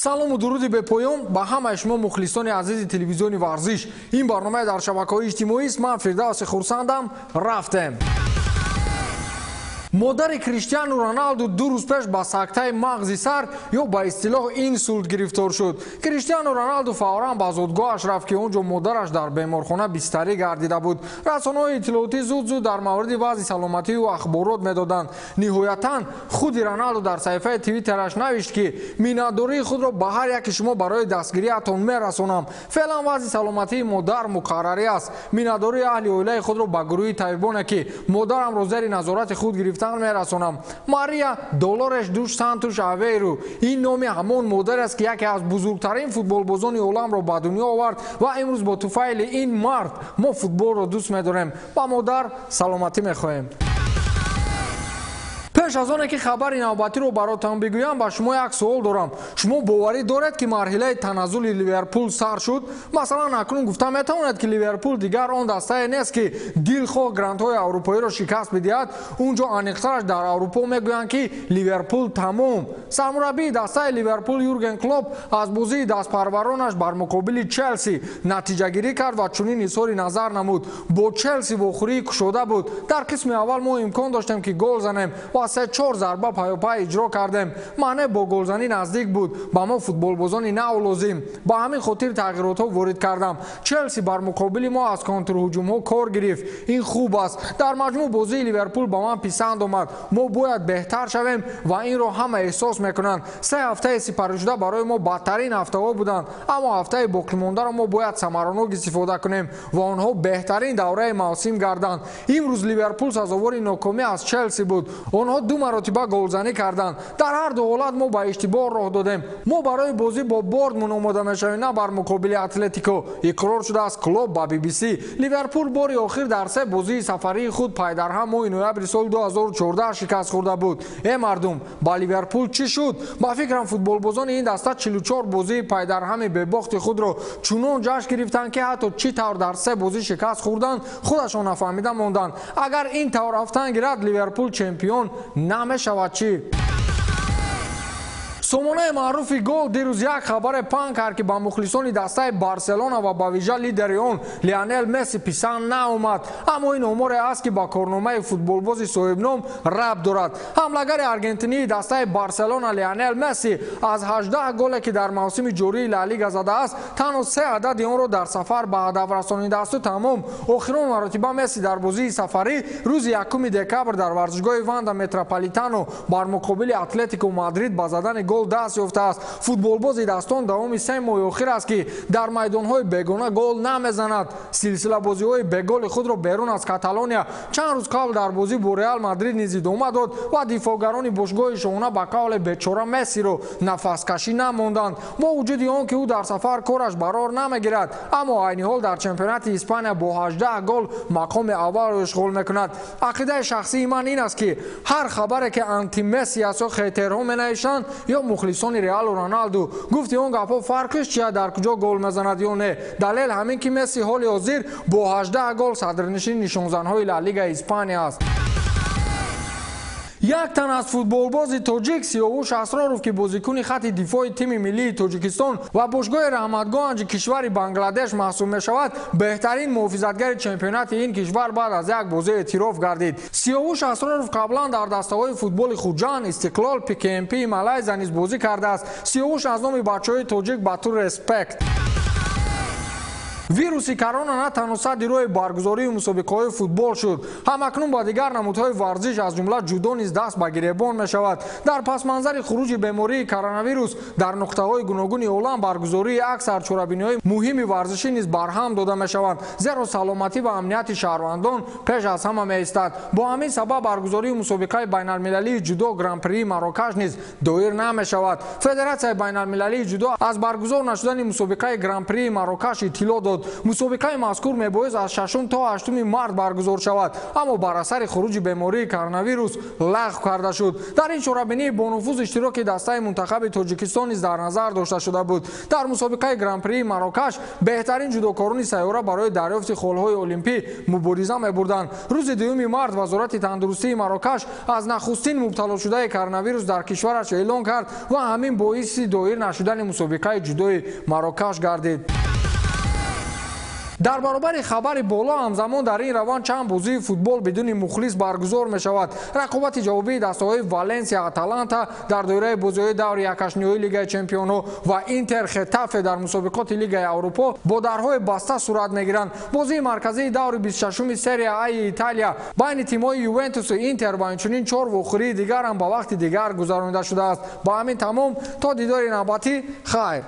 салому дуруди бепоён ба ҳамаи шумо мухлисони азизи телевизиони варзиш. Ин барномаи дар шабакаҳои иҷтимоист. Ман Фирдавси хурсандам. Рафтем. модари Криштиану Роналду 2 рӯз пеш ба сактаи мағзи сар ё ба истилоҳ инсулт гирифтор шуд. Криштиану Роналду фавран ба зодгоҳаш рафт ки онҷо модараш дар беморхона бистарӣ гардида буд. Расонаҳои иттилоотӣ зуд дар мавриди вазъи саломатии ӯ ахборот медоданд. ниҳоятан худи Роналду дар саҳифаи твиттераш навишт ки миннатдории худро ба ҳар яки шумо барои дастгириятон мерасонам. Феълан вазъи саломатии модар муқаррарӣ аст. миннатдории аҳли оилаи худро ба гурӯҳи табибоне ки модарамро зери назорати худ гирифтан мерасонам. Мария Долореш душ Сантуш Авейру. ин номи ҳамон модар аст ки яке аз бузургтарин футболбозони оламро ба дунё овард ва имрӯз бо туфайли ин мард мо футболро дӯст медорем. Ба модар саломатӣ мехоҳем. пеш аз оне ки хабари навбатиро баротон бигӯям, ба шумо як суол дорам. шумо боварӣ доред ки марҳилаи таназзули Ливерпул сар шуд? Масалан, акнун гуфта метавонед ки Ливерпул дигар он дастае нест ки дилхоҳ грандҳои аврупоиро шикаст бидиҳад. унҷо аниқтараш дар Аврупо мегӯянд ки Ливерпул тамом. сармураббии дастаи Ливерпул Юрген Клоп аз бозии дастпарваронаш бар муқобили Челси натиҷагирӣ кард ва чунин изҳори назар намуд. бо Челси вохӯрии кушода буд. дар қисми аввал мо имкон доштем ки гол занем ва 3-4 зарба паёпай иҷро кардем. маъне бо голзанӣ наздик буд. ба мо футболбозони нав лозим. ба ҳамин хотир тағйиротҳо ворид кардам. Челси бар муқобили мо аз контрҳуҷумҳо кор гирифт. ин хуб аст. дар маҷмӯъ бозии Ливерпул ба ман писанд омад. мо бояд беҳтар шавем ва инро ҳама эҳсос мекунанд. 3 ҳафтаи сипаришуда барои мо бадтарин ҳафтаҳо буданд, аммо ҳафтаи боқимондаро мо бояд самаронок истифода кунем ва онҳо беҳтарин давраи мавсим гарданд. имрӯз Ливерпул сазовори нокомӣ аз Челси буд. онҳо 2 маротиба голзанӣ карданд. дар ҳар ду ҳолат мо ба иштибоҳ роҳ додем. мо барои бозӣ бо Борнмут омода мешавем, на бар муқобили Атлетико. иқрор шудааст Клоп ба BBC. Ливерпул бори охир дар 3 бозии сафарии худ пайдарҳам моҳи ноябри соли 2014 шикаст хӯрда буд. мардум, ба Ливерпул чӣ шуд? ба фикрам футболбозони ин даста 44 бозии пайдарҳами бебохти худро чунон ҷашн гирифтанд ки ҳатто чӣ тавр дар 3 бозӣ шикаст хӯрданд худашон нафаҳмида монданд. агар ин тавр рафтан гирад, Ливерпул чемпион намешавад чӣ? сомонаи маъруфи гол дирӯз як хабаре паҳн кард ки ба мухлисони дастаи Барселона ва ба вижа лидери он Лионел Месси писанд наомад. аммо ин оморе аст ки ба корномаи футболбози соҳибном рабт дорад. ҳамлагари аргентинии дастаи Барселона Лионел Месси аз 18 голе ки дар мавсими ҷории Ла Лига задааст, танҳо 3 адади онро дар сафар ба ҳадаф расонидаасту тамом. охирон маротиба Месси дар бозии сафарӣ рӯзи 1 декабр дар варзишгоҳи Ванда Метрополитано бар муқобили Атлетико Мадрид ба задани гол даст ёфтааст. футболбози дастон давоми 3 моҳи охир аст ки дар майдонҳои бегона гол намезанад. силсилабозиҳои беголи худро берун аз Каталония чанд рӯз қабл дар бозӣ бо Реал Мадрид низ идома дод ва дифоъгарони бошгоҳи шоҳона ба қавли бечора Мессиро нафаскашӣ намонданд. бо вуҷуди он ки ӯ дар сафар кораш барор намегирад, аммо айни ҳол дар чемпионати Испания бо 18 гол мақоми аввалро ишғол мекунад. ақидаи шахсии ман ин аст ки ҳар хабаре ки анти Месси аст ё хетерҳо менавишанд ё мухлисони Реалу Роналду гуфти он гапҳо фарқиш чия, дар куҷо гол мезанад ё не. далел ҳамин ки Месси ҳоли ҳозир бо 18 гол садрнишини нишонзанҳои Ла Лигаи Испания аст. як тан аз футболбози тоҷик Сиёвуш Асроров ки бозикуни хатти дифои тими миллии Тоҷикистон ва бошгоҳи раҳматгоҳ анҷи кишвари Бангладеш маҳсуб мешавад, беҳтарин муҳофизатгари чемпионати ин кишвар баъд аз як бозӣ эътироф гардид. Сиёвуш Асроров қаблан дар дастаҳои футболи Хуҷанд, Истиқлол, ПКМП Малайзия низ бозӣ кардааст. Сиёвуш аз номи бачаҳои тоҷик ба ту респект. вируси корона на танҳо садди роҳи баргузории мусобиқаҳои футбол шуд, ҳамакнун ба дигар намудҳои варзиш аз ҷумла ҷудо низ даст ба гиребон мешавад. дар пасманзари хуруҷи бемории коронавирус дар нуқтаҳои гуногуни олам баргузории аксар чорабиниҳои муҳими варзишӣ низ барҳам дода мешаванд, зеро саломатӣ ва амнияти шаҳрвандон пеш аз ҳама меистад. бо ҳамин сабаб баргузории мусобиқаи байналмилалии ҷудо гран-прии Марокаш низ доир намешавад. федератсияи байналмилалии ҷудо аз баргузор нашудани мусобиқаи гран-прии Марокаш иттилоъ дод дод. Мусобиқаи мазкур мебоист аз 6 то 8 март баргузор шавад, аммо бар асари хуруҷи бемории коронавирус лағв карда шуд. Дар ин чорабинии бонуфуз иштироки дастаи мунтахаби Тоҷикистон низ дар назар дошта шуда буд. Дар мусобиқаи гран-прии Марокаш беҳтарин ҷудокорони сайёра барои дарёфти холҳои олимпӣ мубориза мебурданд. рӯзи 2 март вазорати тандурустии Марокаш аз нахустин мубталошудаи коронавирус дар кишвараш эълон кард ва ҳамин боиси доир нашудани мусобиқаи ҷудои Марокаш гардид. дар баробари хабари боло ҳамзамон дар ин раванд чанд бозии футбол бидуни мухлис баргузор мешавад. рақобати ҷавобии дастаҳои Валенсия Аталанта дар доираи бозиҳои даври якашниҳои Лигаи Чемпионҳо ва Интер Хетафе дар мусобиқоти Лигаи Аврупо бо дарҳои баста сурат мегиранд. бозии марказии даври 26-уми серия А-и Италия байни тимҳои Ювентусу Интер ва инчунин 4 вохӯрии дигар ҳам ба вақти дигар гузаронида шудааст. ба ҳамин тамом то дидори навбатӣ хайр.